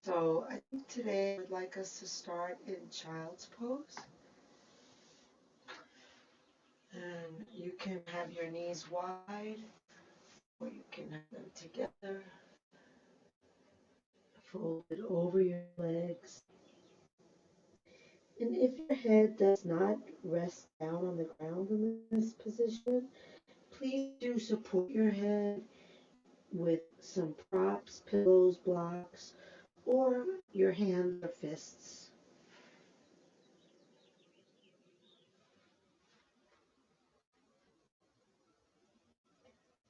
So I think today I would like us to start in child's pose. And you can have your knees wide, or you can have them together, folded over your legs. And if your head does not rest down on the ground in this position, please do support your head with some props, pillows, blocks, or your hands or fists.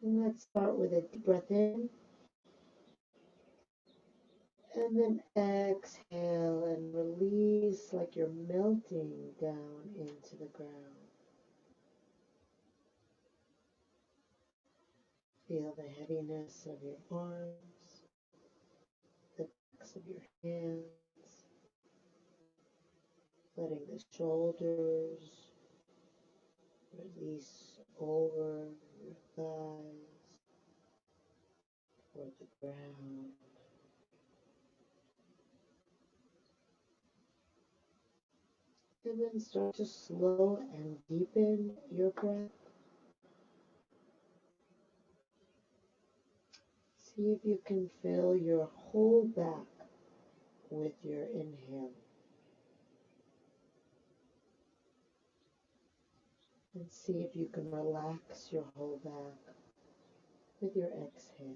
And let's start with a deep breath in, and then exhale and release like you're melting down into the ground. Feel the heaviness of your arms, the backs of your hands, letting the shoulders release over your thighs toward the ground. And then start to slow and deepen your breath. See if you can fill your whole back with your inhale. And see if you can relax your whole back with your exhale.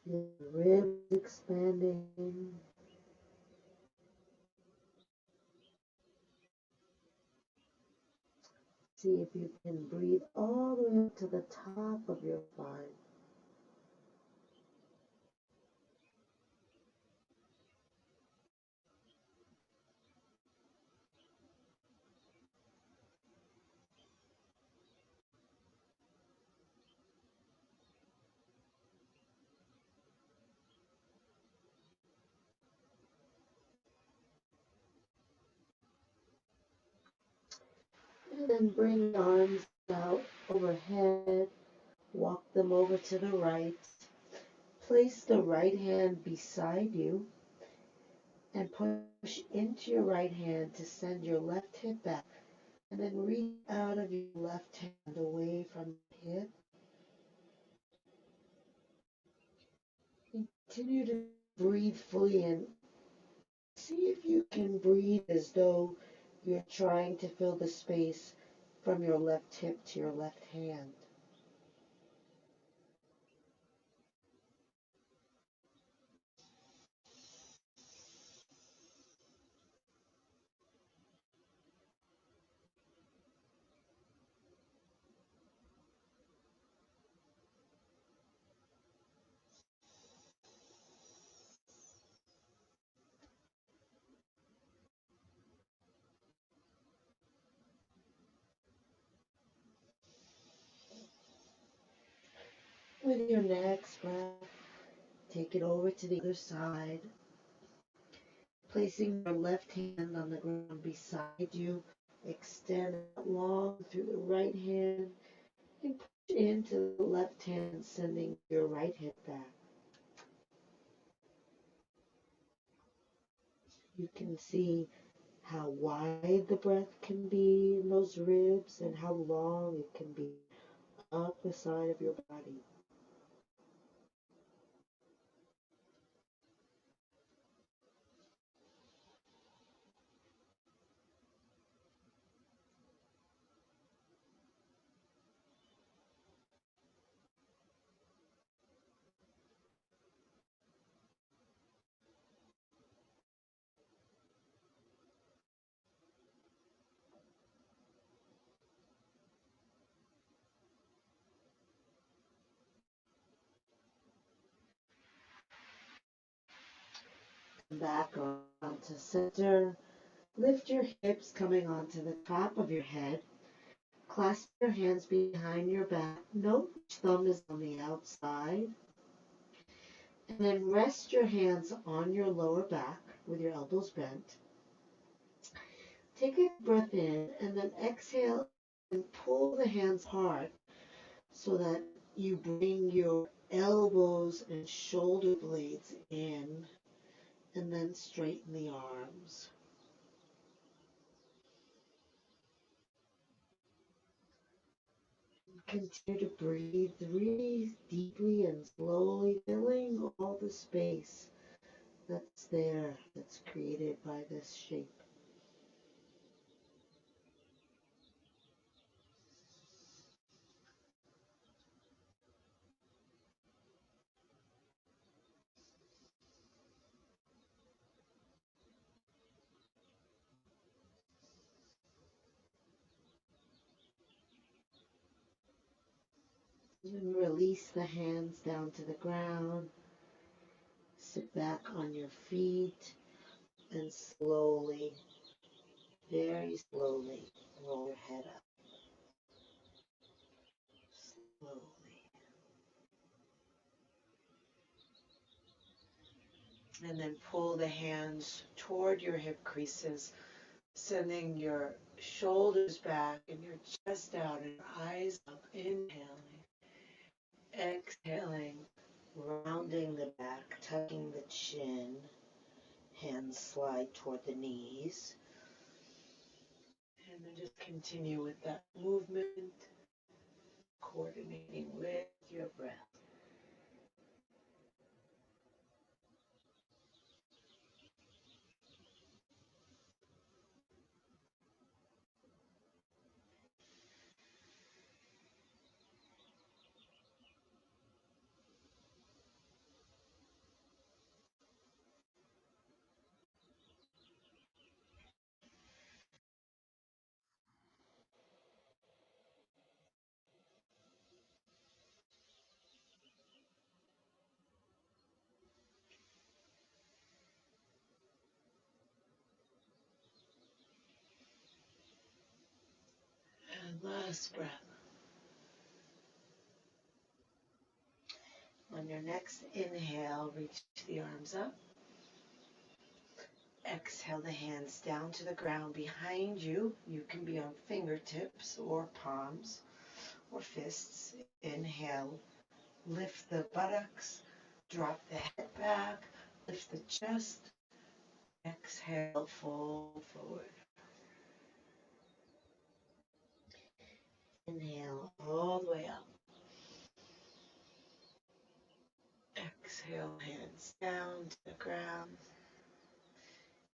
Your ribs expanding. See if you can breathe all the way up to the top of your spine. And then bring your arms out overhead. Walk them over to the right. Place the right hand beside you and push into your right hand to send your left hip back. And then reach out of your left hand away from the hip. Continue to breathe fully in. See if you can breathe as though you're trying to fill the space from your left hip to your left hand. With your next breath, take it over to the other side, placing your left hand on the ground beside you. Extend out long through the right hand and push into the left hand, sending your right hip back. You can see how wide the breath can be in those ribs and how long it can be up the side of your body. Back onto center. Lift your hips coming onto the top of your head. Clasp your hands behind your back. Note which thumb is on the outside. And then rest your hands on your lower back with your elbows bent. Take a breath in and then exhale and pull the hands hard so that you bring your elbows and shoulder blades in and then straighten the arms. Continue to breathe really deeply and slowly, filling all the space that's there, that's created by this shape. And release the hands down to the ground. Sit back on your feet and slowly, very slowly, roll your head up. Slowly. And then pull the hands toward your hip creases, sending your shoulders back and your chest out and eyes up. Inhaling, exhaling, rounding the back, tucking the chin. Hands slide toward the knees. And then just continue with that movement, coordinating with your breath. And last breath. On your next inhale, reach the arms up. Exhale the hands down to the ground behind you. You can be on fingertips or palms or fists. Inhale, lift the buttocks, drop the head back, lift the chest. Exhale, fold forward. Inhale all the way up. Exhale, hands down to the ground.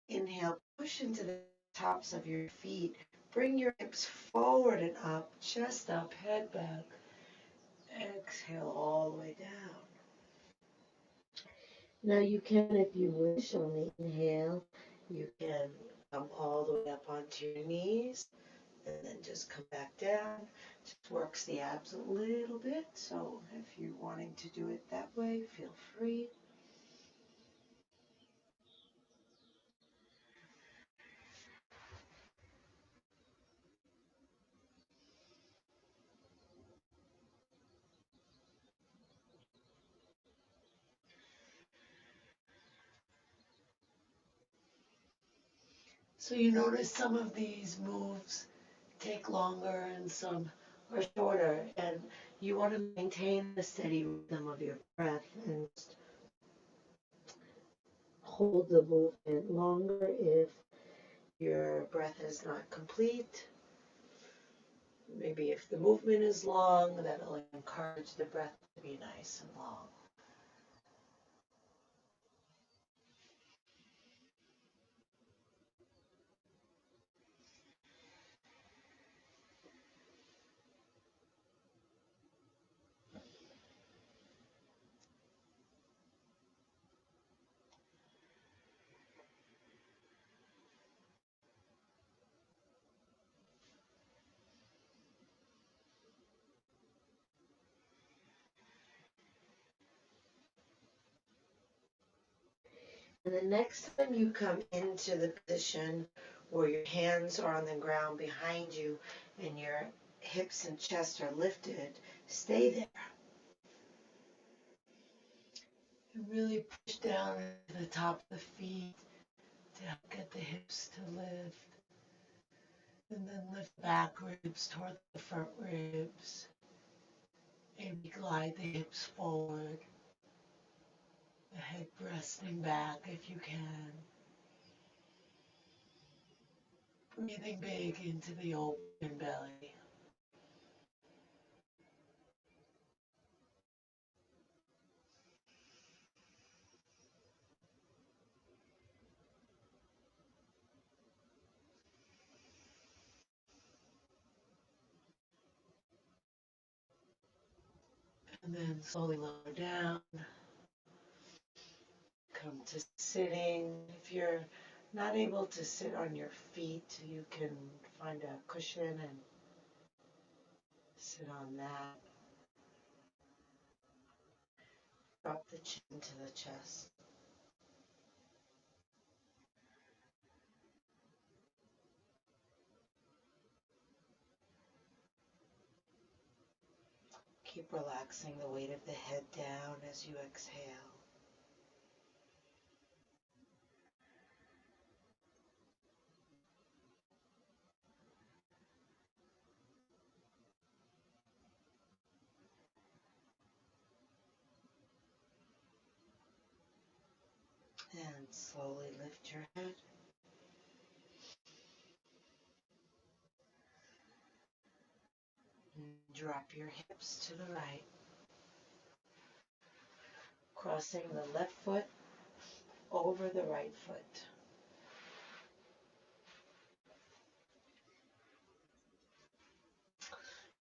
Inhale, push into the tops of your feet. Bring your hips forward and up, chest up, head back. Exhale all the way down. Now you can, if you wish, on the inhale, you can come all the way up onto your knees and then just come back down. Just works the abs a little bit. So if you're wanting to do it that way, feel free. So you notice some of these moves take longer and some are shorter, and you want to maintain the steady rhythm of your breath and just hold the movement longer if your breath is not complete. Maybe if the movement is long, that'll encourage the breath to be nice and long. And the next time you come into the position where your hands are on the ground behind you and your hips and chest are lifted, stay there. And really push down to the top of the feet to help get the hips to lift. And then lift back ribs toward the front ribs. Maybe glide the hips forward. The head resting back if you can. Breathing big into the open belly. And then slowly lower down. Come to sitting. If you're not able to sit on your feet, you can find a cushion and sit on that. Drop the chin to the chest. Keep relaxing the weight of the head down as you exhale. And slowly lift your head. And drop your hips to the right. Crossing the left foot over the right foot.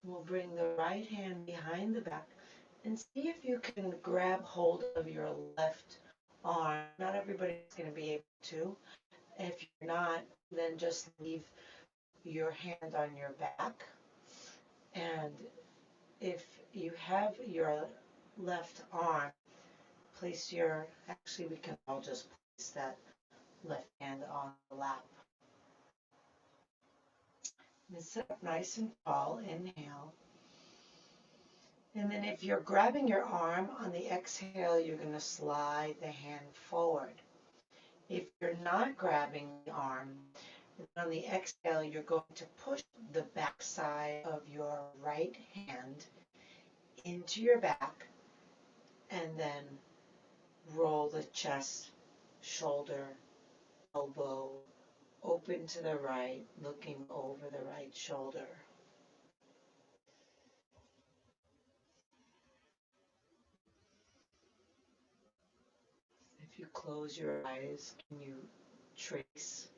We'll bring the right hand behind the back and see if you can grab hold of your left arm. Not everybody's going to be able to. If you're not, then just leave your hand on your back. And if you have your left arm, actually we can all just place that left hand on the lap. And sit up nice and tall, inhale. And then if you're grabbing your arm on the exhale, you're going to slide the hand forward. If you're not grabbing the arm, on the exhale, you're going to push the back side of your right hand into your back and then roll the chest, shoulder, elbow, open to the right, looking over the right shoulder. If you close your eyes, can you trace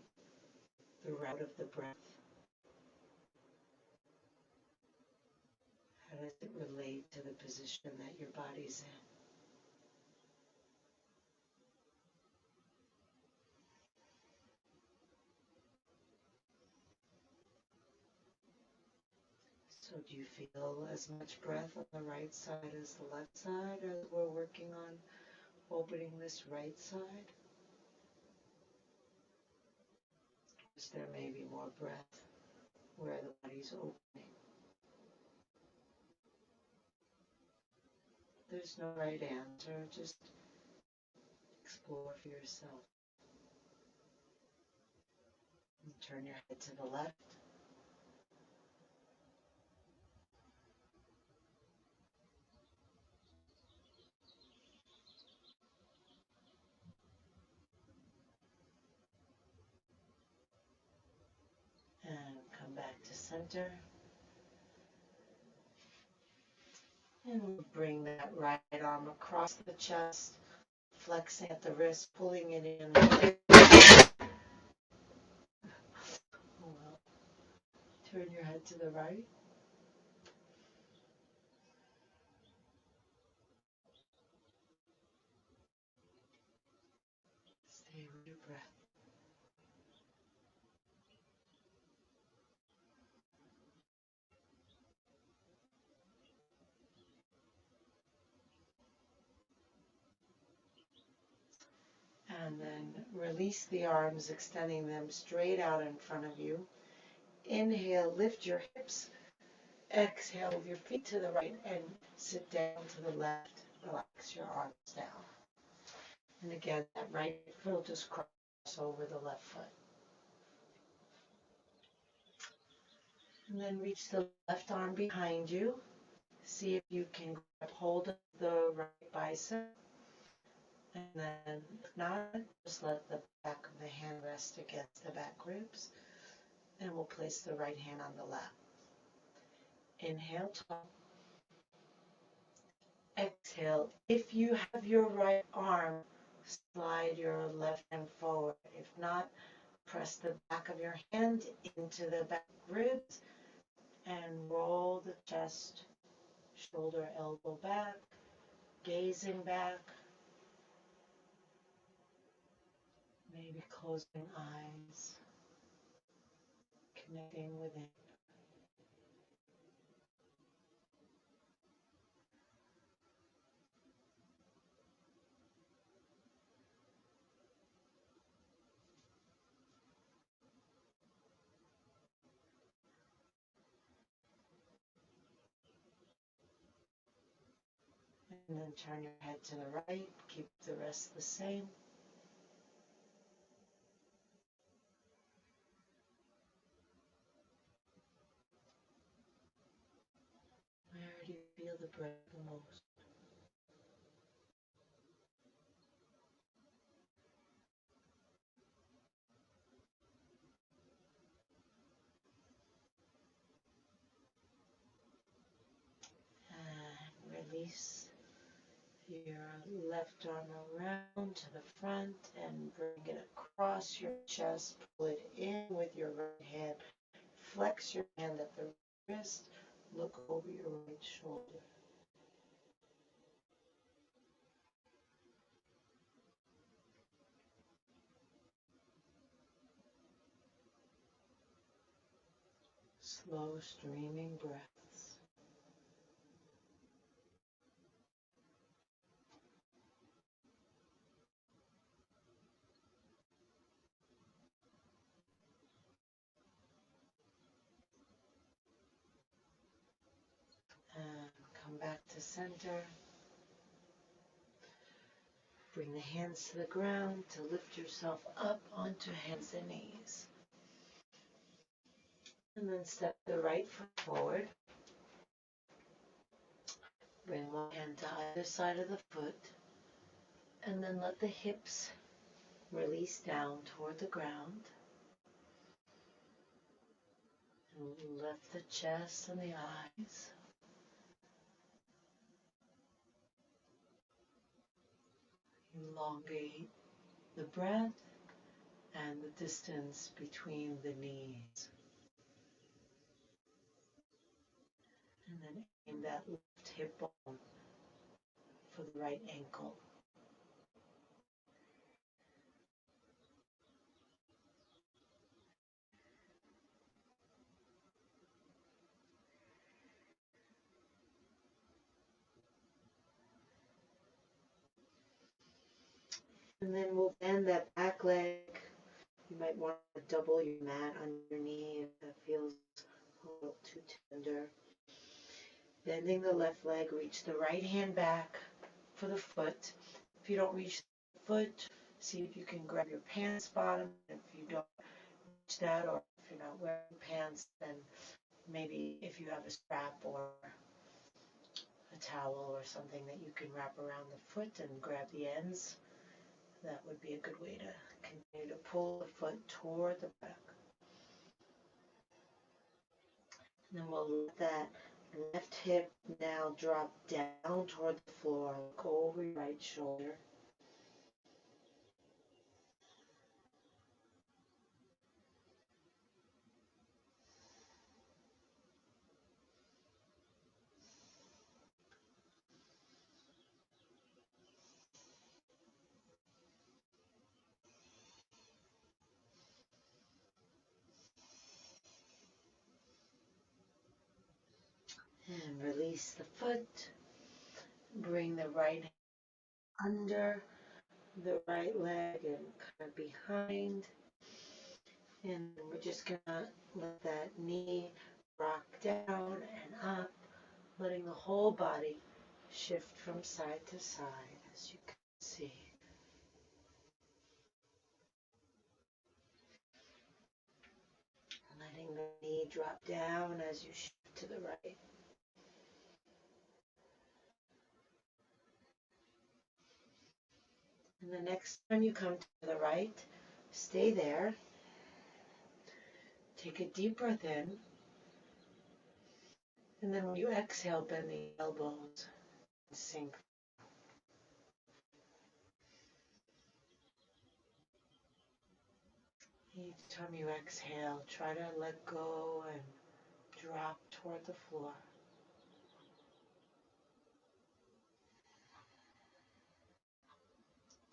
the route of the breath? How does it relate to the position that your body's in? So do you feel as much breath on the right side as the left side as we're working on opening this right side? Is there maybe more breath where the body's opening? There's no right answer, just explore for yourself. And turn your head to the left. And come back to center. And we'll bring that right arm across the chest, flexing at the wrist, pulling it in. Oh, well. Turn your head to the right. Stay with your breath. And then release the arms, extending them straight out in front of you. Inhale, lift your hips Exhale, move your feet to the right and sit down to the left. Relax your arms down. And again, that right foot will just cross over the left foot. And then reach the left arm behind you. See if you can grab hold of the right bicep. And then, if not, just let the back of the hand rest against the back ribs. And we'll place the right hand on the lap. Inhale, tall. Exhale. If you have your right arm, slide your left hand forward. If not, press the back of your hand into the back ribs and roll the chest, shoulder, elbow back, gazing back, maybe closing eyes, connecting within. And then turn your head to the right, keep the rest the same. Where do you feel the breath the most? And release your left arm around to the front and bring it across your chest. Pull it in with your right hand. Flex your hand at the wrist. Look over your right shoulder. Slow, streaming breaths. And come back to center. Bring the hands to the ground to lift yourself up onto hands and knees. And then step the right foot forward. Bring one hand to either side of the foot. And then let the hips release down toward the ground. And lift the chest and the eyes. Elongate the breath and the distance between the knees. And then aim that left hip bone for the right ankle. And then we'll bend that back leg. You might want to double your mat on your knee if that feels a little too tender. Bending the left leg, reach the right hand back for the foot. If you don't reach the foot, see if you can grab your pants bottom. If you don't reach that, or if you're not wearing pants, then maybe if you have a strap or a towel or something that you can wrap around the foot and grab the ends, that would be a good way to continue to pull the foot toward the back. And then we'll let that left hip now drop down toward the floor. Look over your right shoulder. And release the foot. Bring the right hand under the right leg and kind of behind. And we're just going to let that knee rock down and up, letting the whole body shift from side to side, as you can see. Letting the knee drop down as you shift to the right. And the next time you come to the right, stay there. Take a deep breath in. And then when you exhale, bend the elbows and sink. Each time you exhale, try to let go and drop toward the floor.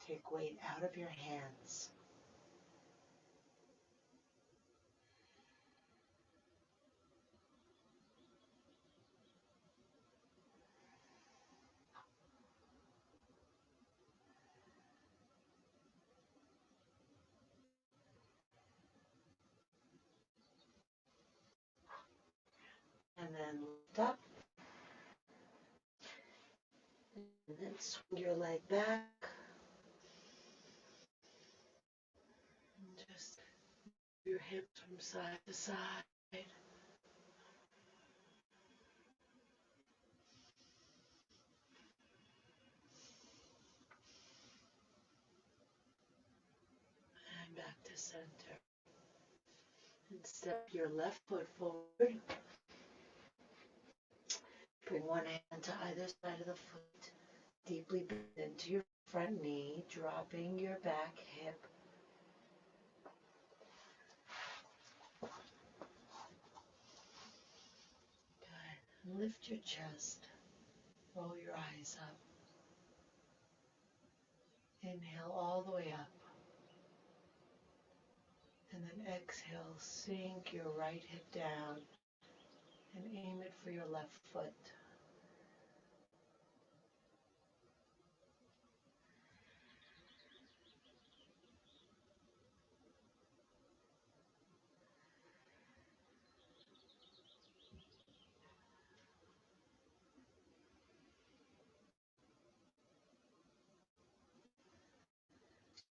Take weight out of your hands. And then lift up. And then swing your leg back. And just move your hips from side to side. And back to center. And step your left foot forward. Bring one hand to either side of the foot. Deeply bend into your front knee, dropping your back hip. Good. And lift your chest. Roll your eyes up. Inhale all the way up. And then exhale, sink your right hip down and aim it for your left foot.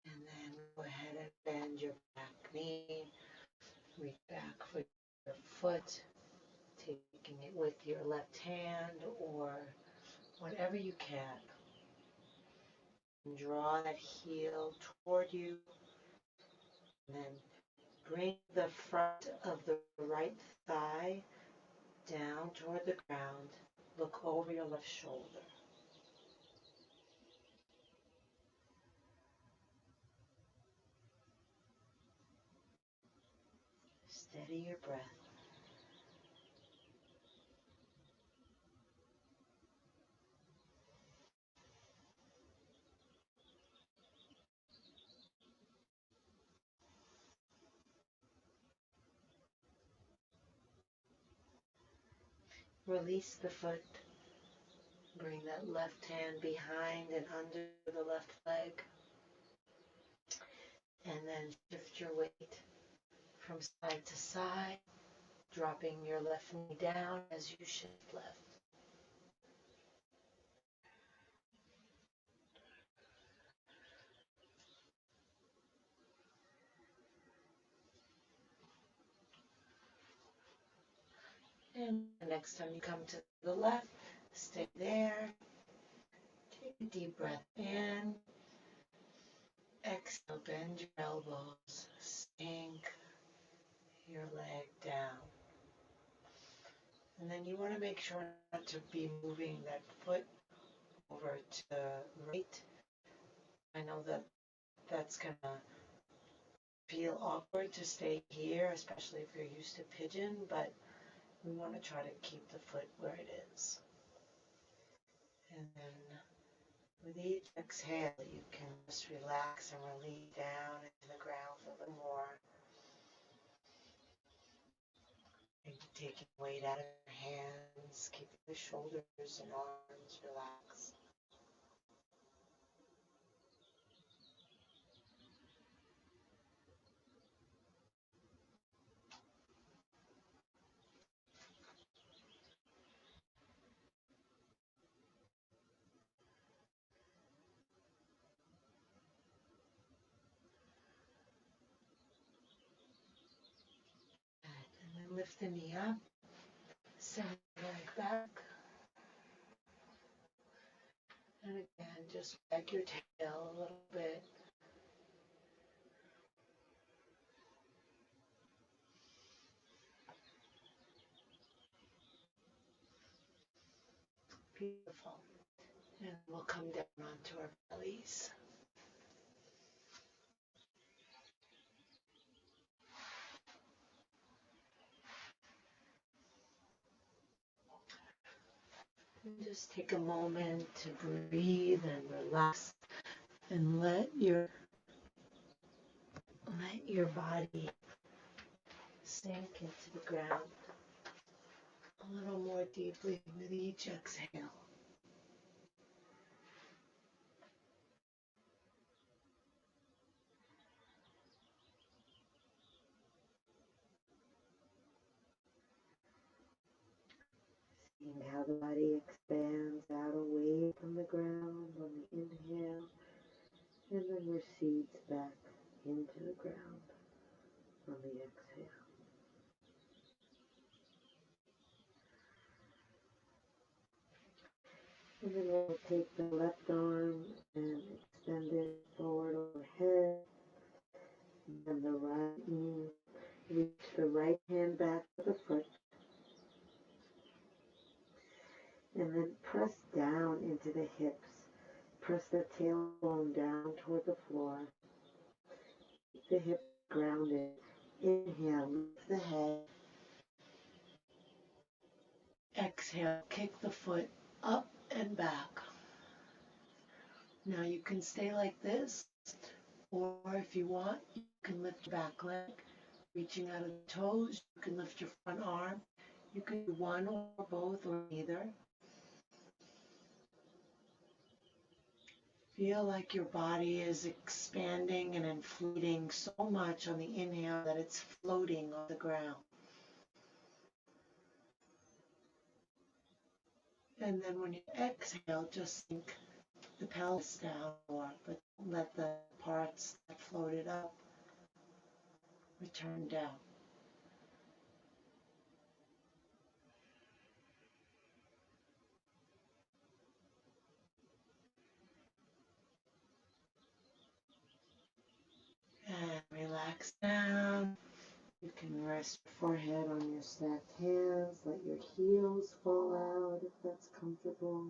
And then go ahead and bend your back knee. Reach back for your foot, taking it with your left hand or whatever you can. And draw that heel toward you. And then bring the front of the right thigh down toward the ground. Look over your left shoulder. Steady your breath. Release the foot. Bring that left hand behind and under the left leg. And then shift your weight from side to side, dropping your left knee down as you shift left. And the next time you come to the left, stay there. Take a deep breath in. Exhale, bend your elbows, sink your leg down. And then you want to make sure not to be moving that foot over to the right. I know that that's going to feel awkward to stay here, especially if you're used to pigeon, but we want to try to keep the foot where it is. And then with each exhale, you can just relax and release down into the ground a little more. And taking weight out of your hands, keeping the shoulders and arms relaxed. the knee up, send the leg back, and again, just wag your tail a little bit. Beautiful. And we'll come down onto our bellies. And just take a moment to breathe and relax and let your body sink into the ground a little more deeply with each exhale. Seeing how the body expands out away from the ground on the inhale and then recedes back into the ground on the exhale. And then we'll take the left arm and extend it forward overhead. And then the right knee, reach the right hand back to the foot. And then press down into the hips. Press the tailbone down toward the floor. Keep the hips grounded. Inhale, lift the head. Exhale, kick the foot up and back. Now you can stay like this, or if you want, you can lift your back leg, reaching out of the toes. You can lift your front arm. You can do one or both or neither. Feel like your body is expanding and inflating so much on the inhale that it's floating on the ground. And then when you exhale, just sink the pelvis down more, but let the parts that floated up return down. And relax down. You can rest your forehead on your stacked hands. Let your heels fall out if that's comfortable.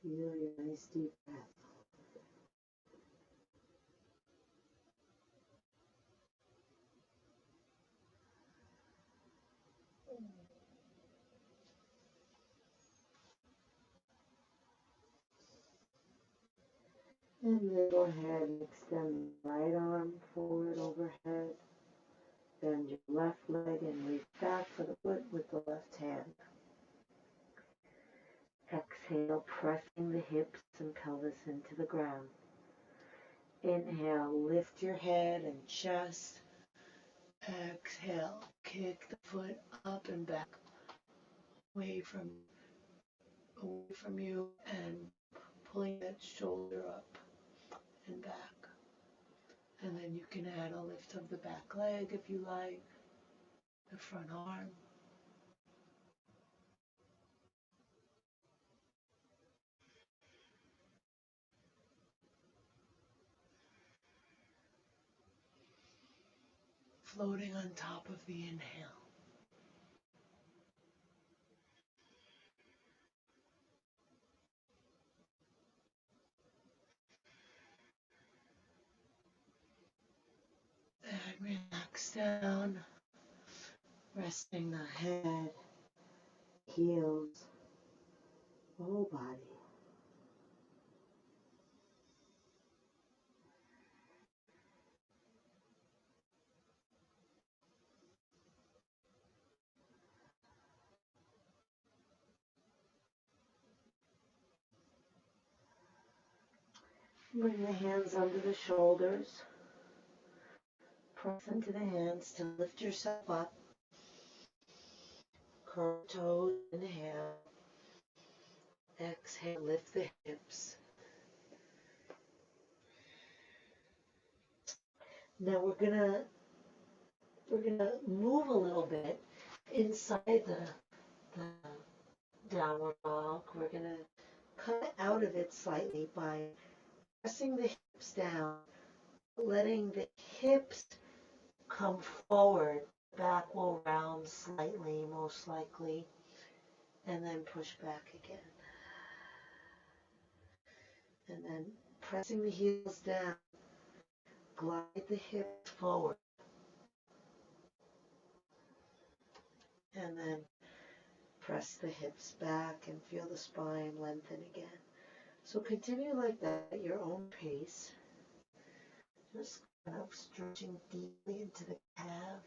Feel your nice deep breath. And then go ahead and extend the right arm forward overhead. Bend your left leg and reach back for the foot with the left hand. Exhale, pressing the hips and pelvis into the ground. Inhale, lift your head and chest. Exhale, kick the foot up and back, away from you, and pulling that shoulder up and back. And then you can add a lift of the back leg if you like, the front arm. Floating on top of the inhale. And relax down, resting the head, heels, whole body. Bring the hands under the shoulders. Press into the hands to lift yourself up. Curl toes, inhale. Exhale, lift the hips. Now we're gonna move a little bit inside the downward dog. We're gonna come out of it slightly by pressing the hips down, letting the hips come forward. Back will round slightly, most likely, and then push back again. And then pressing the heels down, glide the hips forward, and then press the hips back and feel the spine lengthen again. So continue like that at your own pace. Just kind of stretching deeply into the calves.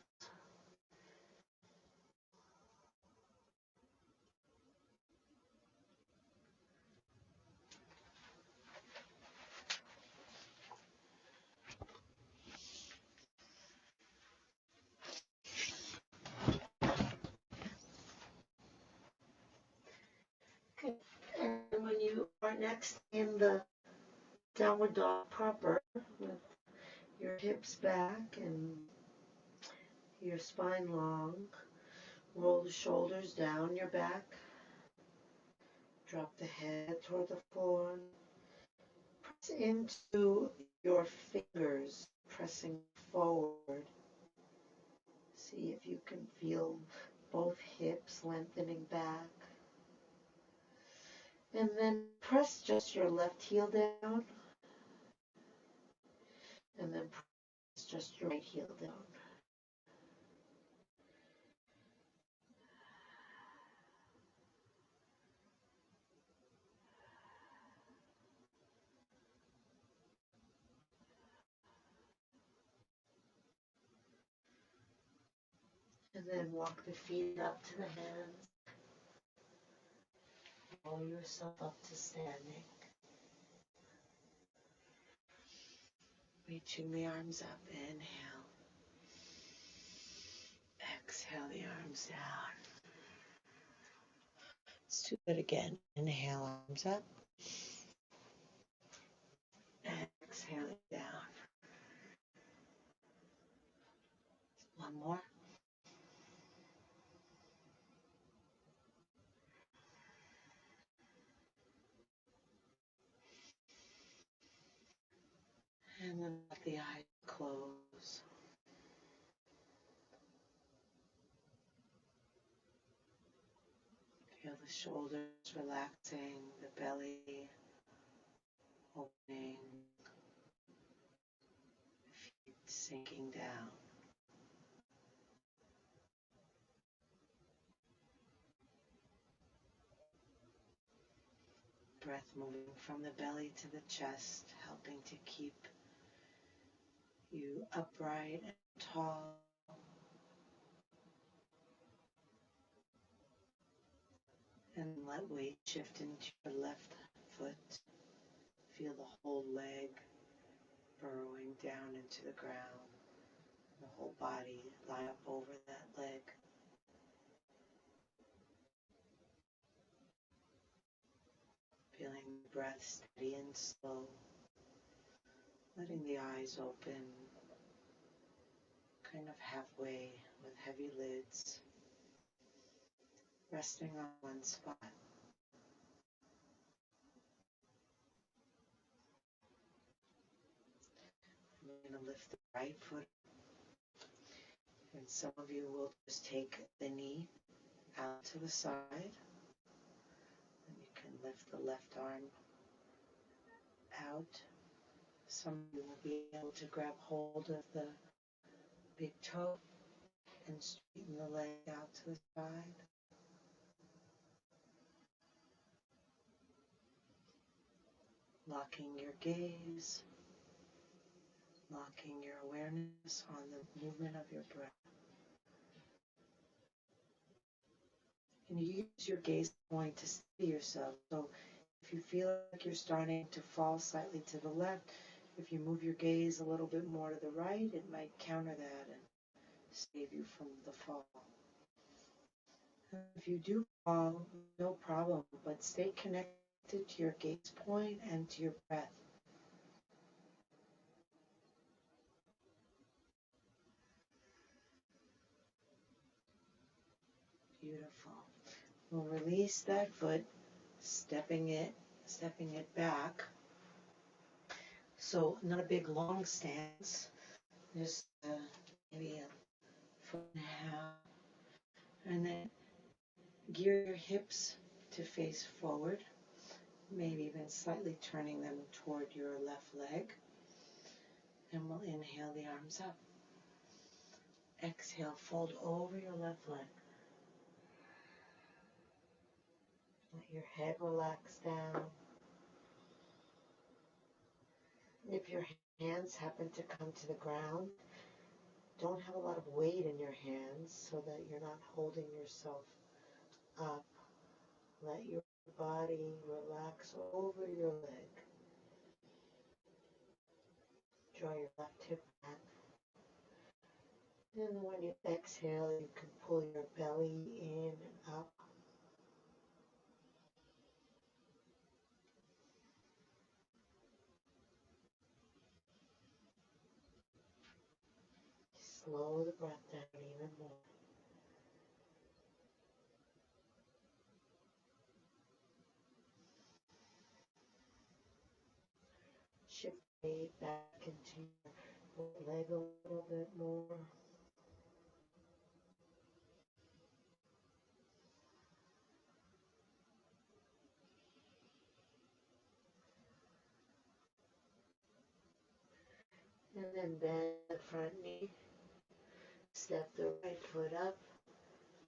Okay. And when you are next in the downward dog proper, with your hips back and your spine long, roll the shoulders down your back, drop the head toward the floor, press into your fingers, pressing forward. See if you can feel both hips lengthening back. And then press just your left heel down, and then press just your right heel down. And then walk the feet up to the hands. Roll yourself up to standing. Reaching the arms up. Inhale. Exhale the arms down. Let's do it again. Inhale, arms up. Exhale it down. One more. And then let the eyes close. Feel the shoulders relaxing, the belly opening, the feet sinking down. Breath moving from the belly to the chest, helping to keep you upright and tall. And let weight shift into your left foot. Feel the whole leg burrowing down into the ground. The whole body lie up over that leg. Feeling the breath steady and slow. Letting the eyes open, kind of halfway with heavy lids. Resting on one spot. I'm going to lift the right foot. And some of you will just take the knee out to the side. And you can lift the left arm out. Some of you will be able to grab hold of the big toe and straighten the leg out to the side. Locking your gaze, locking your awareness on the movement of your breath. And you use your gaze point to steady yourself. So if you feel like you're starting to fall slightly to the left, if you move your gaze a little bit more to the right, it might counter that and save you from the fall. And if you do fall, no problem, but stay connected to your gaze point and to your breath. Beautiful. We'll release that foot, stepping it back. So not a big long stance, just maybe a foot and a half. And then gear your hips to face forward, maybe even slightly turning them toward your left leg. And we'll inhale the arms up. Exhale, fold over your left leg. Let your head relax down. If your hands happen to come to the ground, don't have a lot of weight in your hands so that you're not holding yourself up. Let your body relax over your leg. Draw your left hip back. And when you exhale, you can pull your belly in and up. Slow the breath down even more. Shift weight back into your leg a little bit more. And then bend the front knee. Step the right foot up.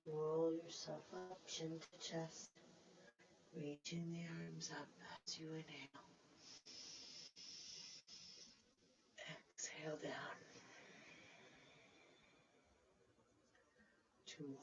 Roll yourself up, chin to chest. Reaching the arms up as you inhale. Exhale down. 2 more.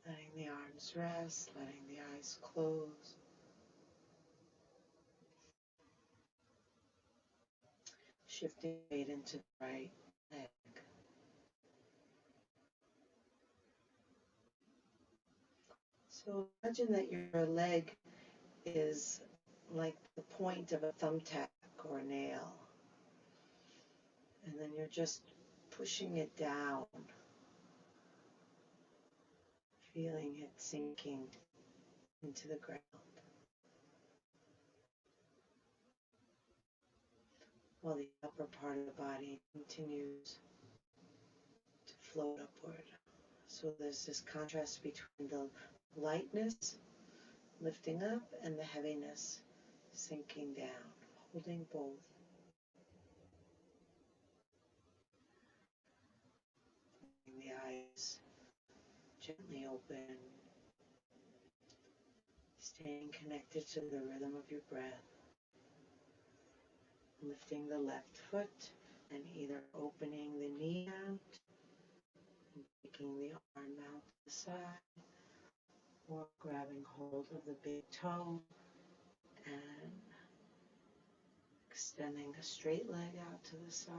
Letting the arms rest, letting the eyes close. Shifting weight into the right leg. So imagine that your leg is like the point of a thumbtack or a nail. And then you're just pushing it down, feeling it sinking into the ground. While the upper part of the body continues to float upward. So there's this contrast between the lightness lifting up and the heaviness sinking down, holding both. The eyes gently open, staying connected to the rhythm of your breath. Lifting the left foot and either opening the knee out, and taking the arm out to the side, or grabbing hold of the big toe and extending a straight leg out to the side.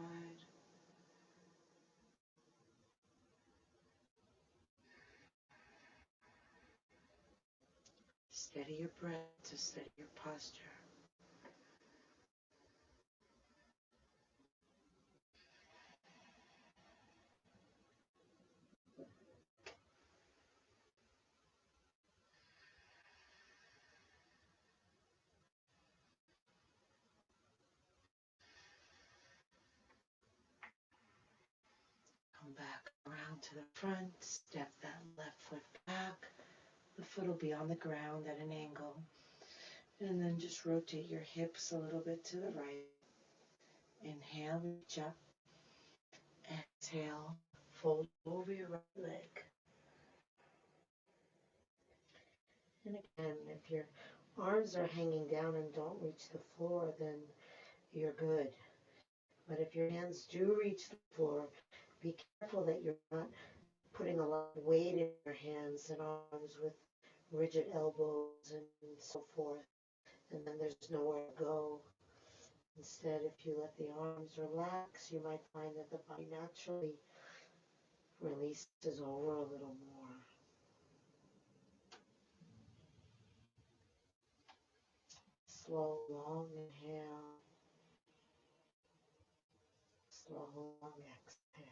Steady your breath to steady your posture. Come back around to the front, step that left foot back. The foot will be on the ground at an angle. And then just rotate your hips a little bit to the right. Inhale, reach up. Exhale, fold over your right leg. And again, if your arms are hanging down and don't reach the floor, then you're good. But if your hands do reach the floor, be careful that you're not putting a lot of weight in your hands and arms with rigid elbows and so forth. And then there's nowhere to go. Instead, if you let the arms relax, you might find that the body naturally releases over a little more. Slow, long inhale. Slow, long exhale.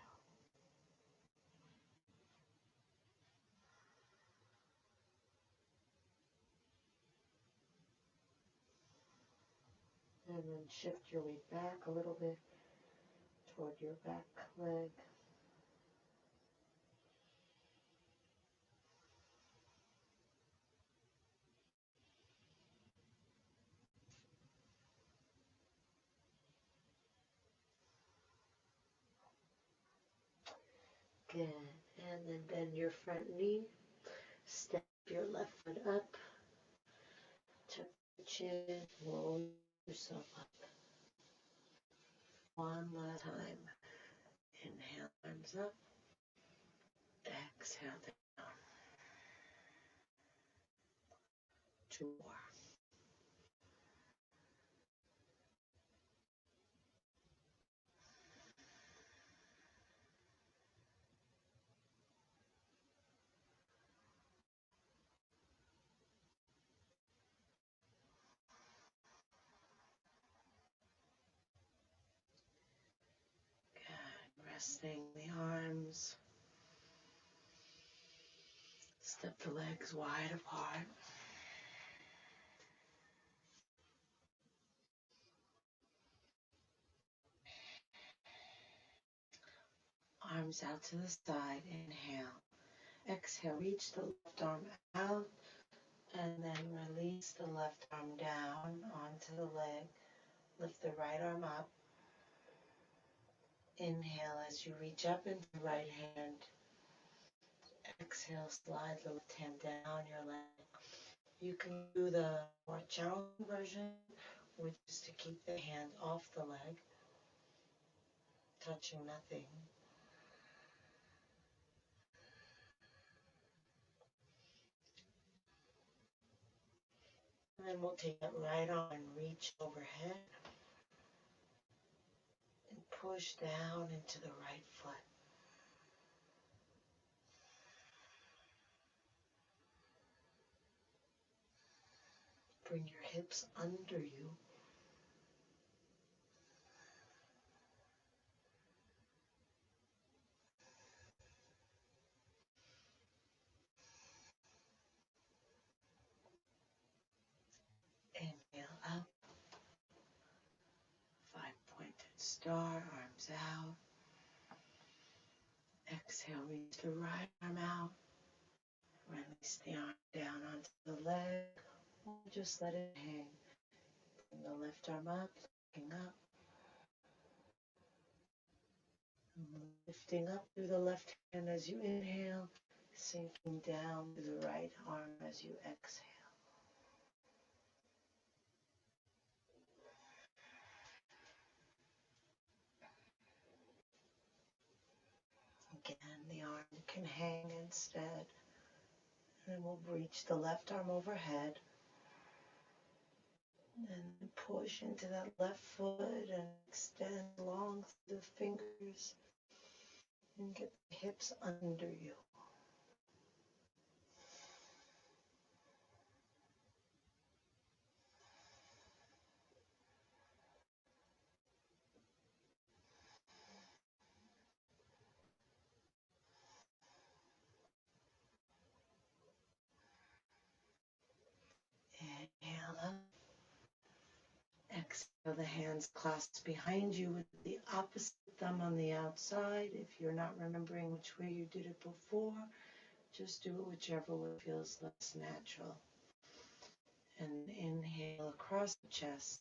And then shift your weight back a little bit toward your back leg. Good. And then bend your front knee. Step your left foot up. Tuck the chin. Roll yourself up. One last time. Inhale, arms up. Exhale down. Two more. Good. Resting the arms. Step the legs wide apart. Arms out to the side. Inhale. Exhale. Reach the left arm out. And then release the left arm down onto the leg. Lift the right arm up. Inhale as you reach up into the right hand. Exhale, slide the left hand down your leg. You can do the more challenging version, which is to keep the hand off the leg, touching nothing. And then we'll take that right arm and reach overhead and push down into the right foot. Bring your hips under you. Inhale up. Five-pointed star, arms out. Exhale, reach the right arm out. Release the arm down onto the leg. Or just let it hang. Bring the left arm up, looking up. Lifting up through the left hand as you inhale. Sinking down to the right arm as you exhale. Again, the arm can hang instead. And we'll reach the left arm overhead. And push into that left foot and extend long through the fingers. And get the hips under you. Inhale up. Exhale, the hands clasped behind you with the opposite thumb on the outside. If you're not remembering which way you did it before, just do it whichever way feels less natural. And inhale across the chest.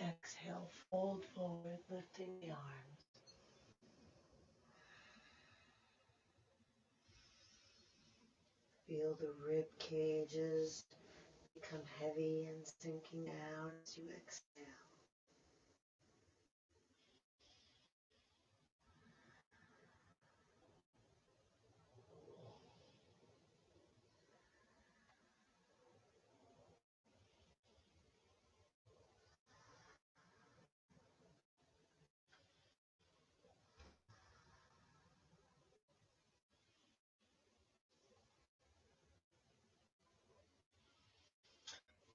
Exhale, fold forward, lifting the arms. Feel the rib cages become heavy and sinking down as you exhale.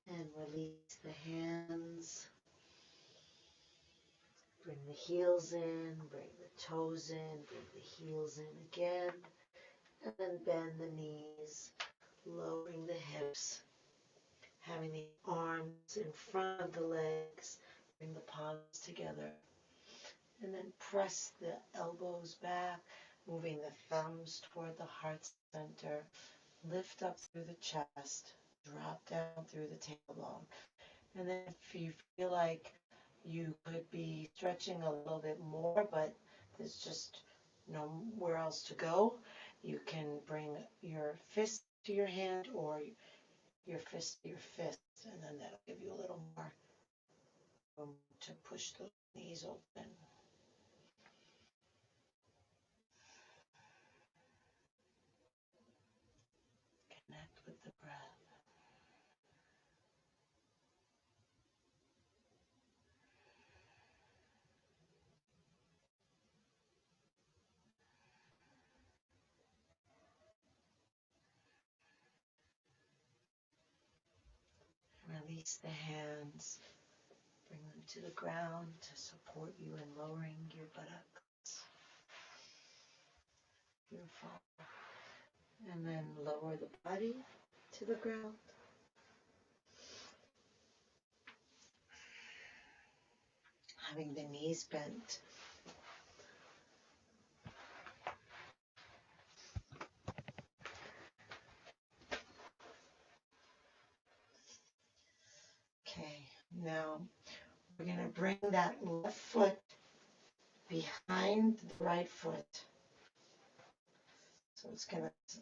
And release the hands. Bring the heels in, bring the toes in, bring the heels in again. And then bend the knees, lowering the hips, having the arms in front of the legs. Bring the palms together. And then press the elbows back, moving the thumbs toward the heart center. Lift up through the chest, drop down through the tailbone. And then if you feel like you could be stretching a little bit more, but there's just nowhere else to go, you can bring your fist to your hand or your fist to your fist, and then that'll give you a little more room to push those knees open. Connect with the breath. Release the hands. Bring them to the ground to support you in lowering your buttocks. Beautiful. And then lower the body to the ground. Having the knees bent. Okay, now we're going to bring that left foot behind the right foot. So it's going to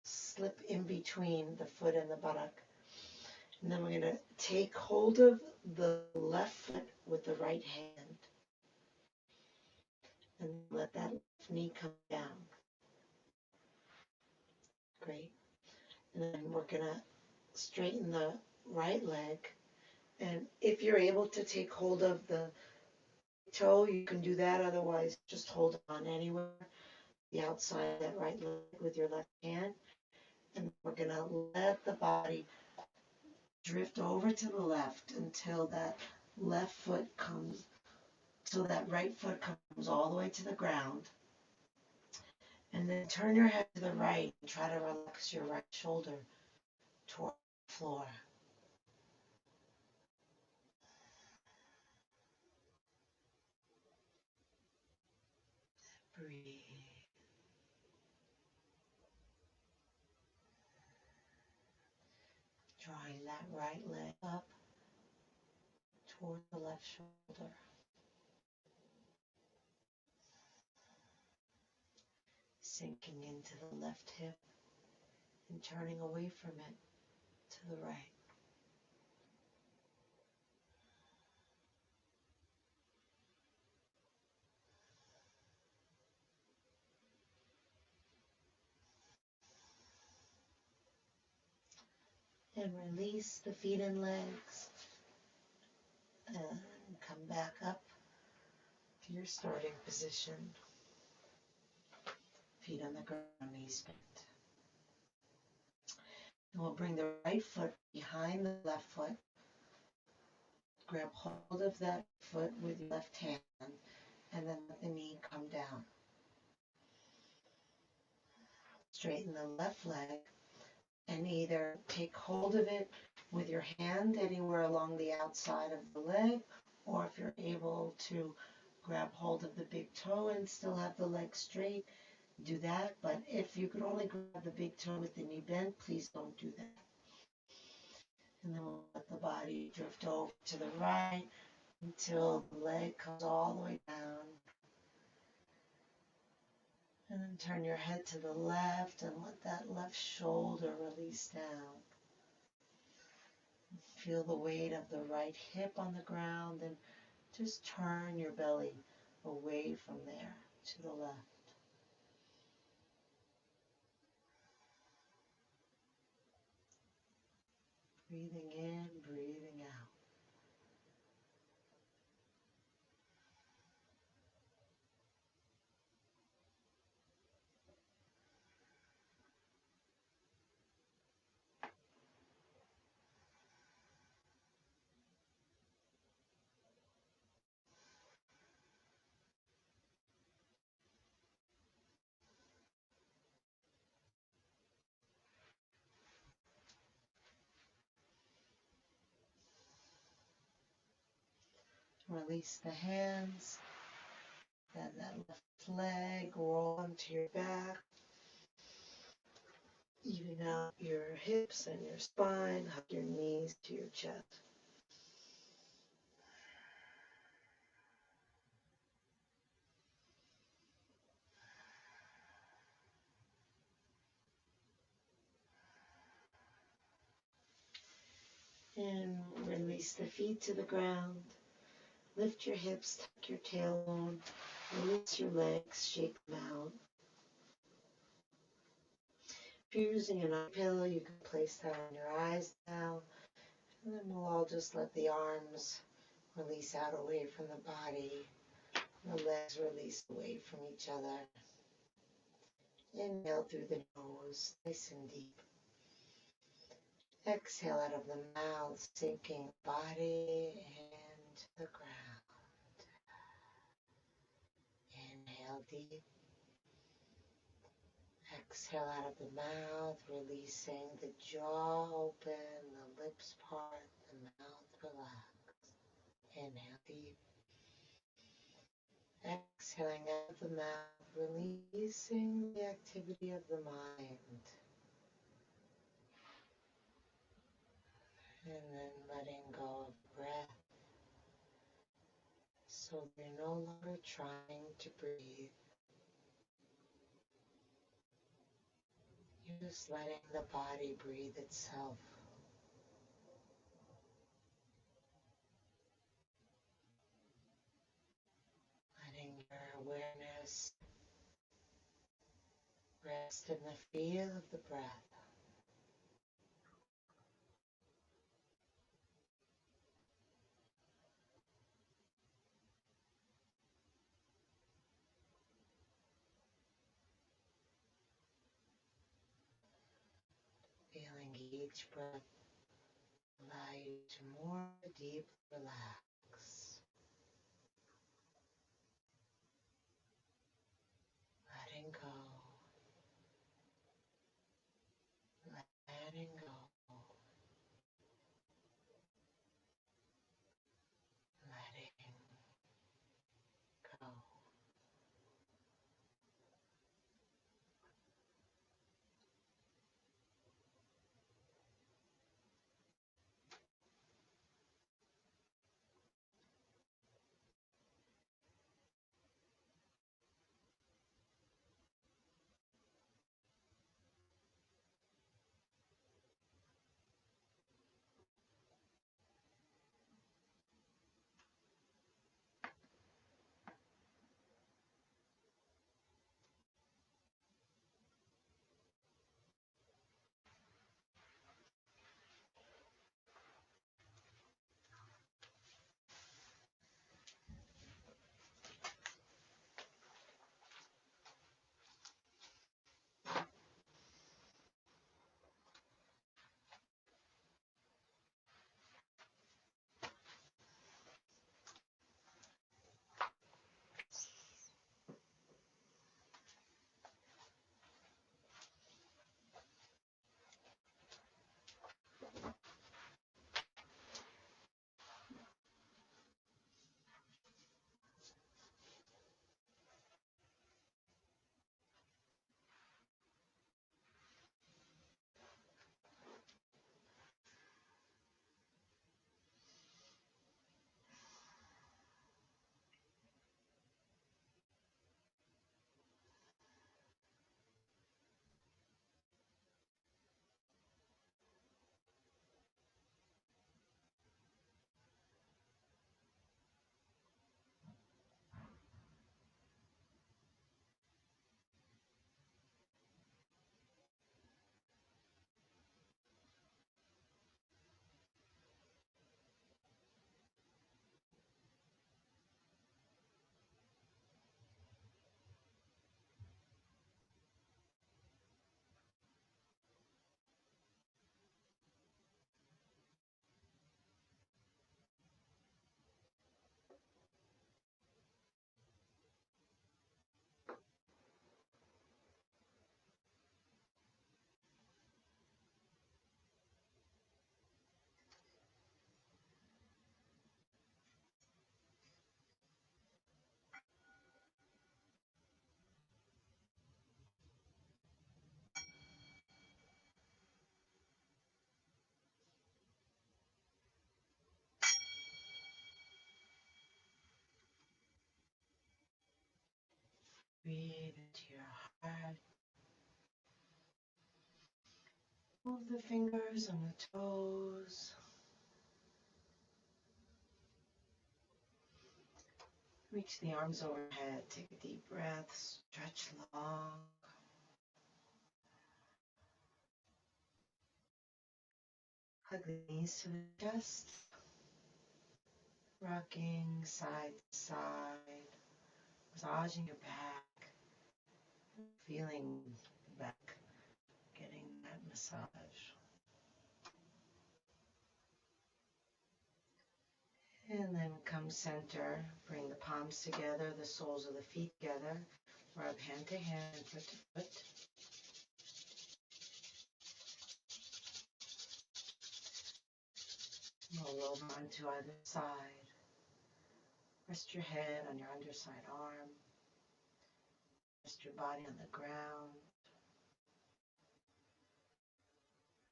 slip in between the foot and the buttock. And then we're going to take hold of the left foot with the right hand. And let that left knee come down. Great. And then we're going to straighten the right leg. And if you're able to take hold of the toe, you can do that. Otherwise, just hold on anywhere, the outside of that right leg with your left hand. And we're going to let the body drift over to the left until that left foot comes, till that right foot comes all the way to the ground. And then turn your head to the right and try to relax your right shoulder toward the floor. Breathe. Drawing that right leg up toward the left shoulder. Sinking into the left hip and turning away from it to the right. And release the feet and legs. And come back up to your starting position. Feet on the ground, knees bent. And we'll bring the right foot behind the left foot. Grab hold of that foot with your left hand, and then let the knee come down. Straighten the left leg, and either take hold of it with your hand anywhere along the outside of the leg, or if you're able to grab hold of the big toe and still have the leg straight, do that. But if you could only grab the big toe with the knee bent, please don't do that. And then we'll let the body drift over to the right until the leg comes all the way down. And then turn your head to the left and let that left shoulder release down. Feel the weight of the right hip on the ground, and just turn your belly away from there to the left. Breathing in, breathing out. Release the hands. Then that left leg, roll onto your back. Even out your hips and your spine. Hug your knees to your chest. And release the feet to the ground. Lift your hips, tuck your tailbone. Release your legs, shake them out. If you're using an eye pillow, you can place that on your eyes now. And then we'll all just let the arms release out away from the body. The legs release away from each other. Inhale through the nose, nice and deep. Exhale out of the mouth, sinking body into the ground. Inhale deep. Exhale out of the mouth, releasing the jaw open, the lips part, the mouth relax. Inhale deep. Exhaling out of the mouth, releasing the activity of the mind. And then letting go of breath. So you're no longer trying to breathe. You're just letting the body breathe itself. Letting your awareness rest in the feel of the breath. Feeling each breath allow you to more deeply relax. Letting go. Letting go. Letting go. Breathe into your heart. Move the fingers and the toes. Reach the arms overhead. Take a deep breath. Stretch long. Hug the knees to the chest. Rocking side to side. Massaging your back. Feeling the back. Getting that massage. And then come center. Bring the palms together. The soles of the feet together. Rub hand to hand, foot to foot. Roll over onto either side. Rest your head on your underside arm. Rest your body on the ground.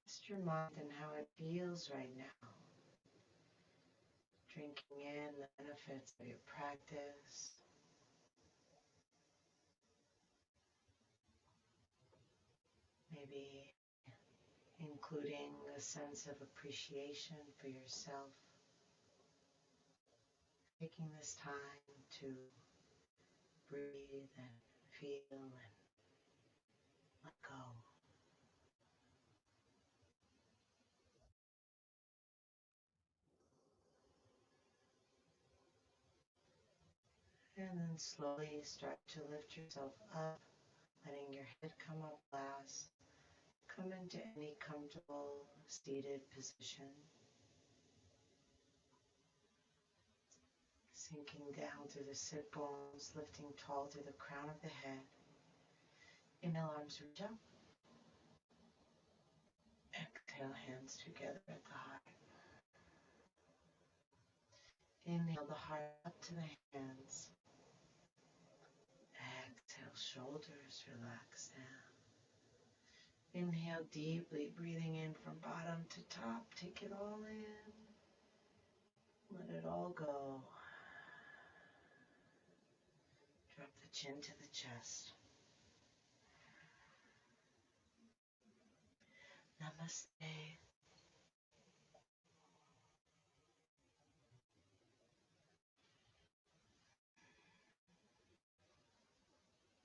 Rest your mind and how it feels right now. Drinking in the benefits of your practice. Maybe including a sense of appreciation for yourself. Taking this time to breathe and feel and let go. And then slowly start to lift yourself up, letting your head come up last. Come into any comfortable seated position. Sinking down through the sit bones, lifting tall through the crown of the head. Inhale, arms reach up. Exhale, hands together at the heart. Inhale the heart up to the hands. Exhale, shoulders relax down. Inhale deeply, breathing in from bottom to top. Take it all in. Let it all go. Drop the chin to the chest. Namaste.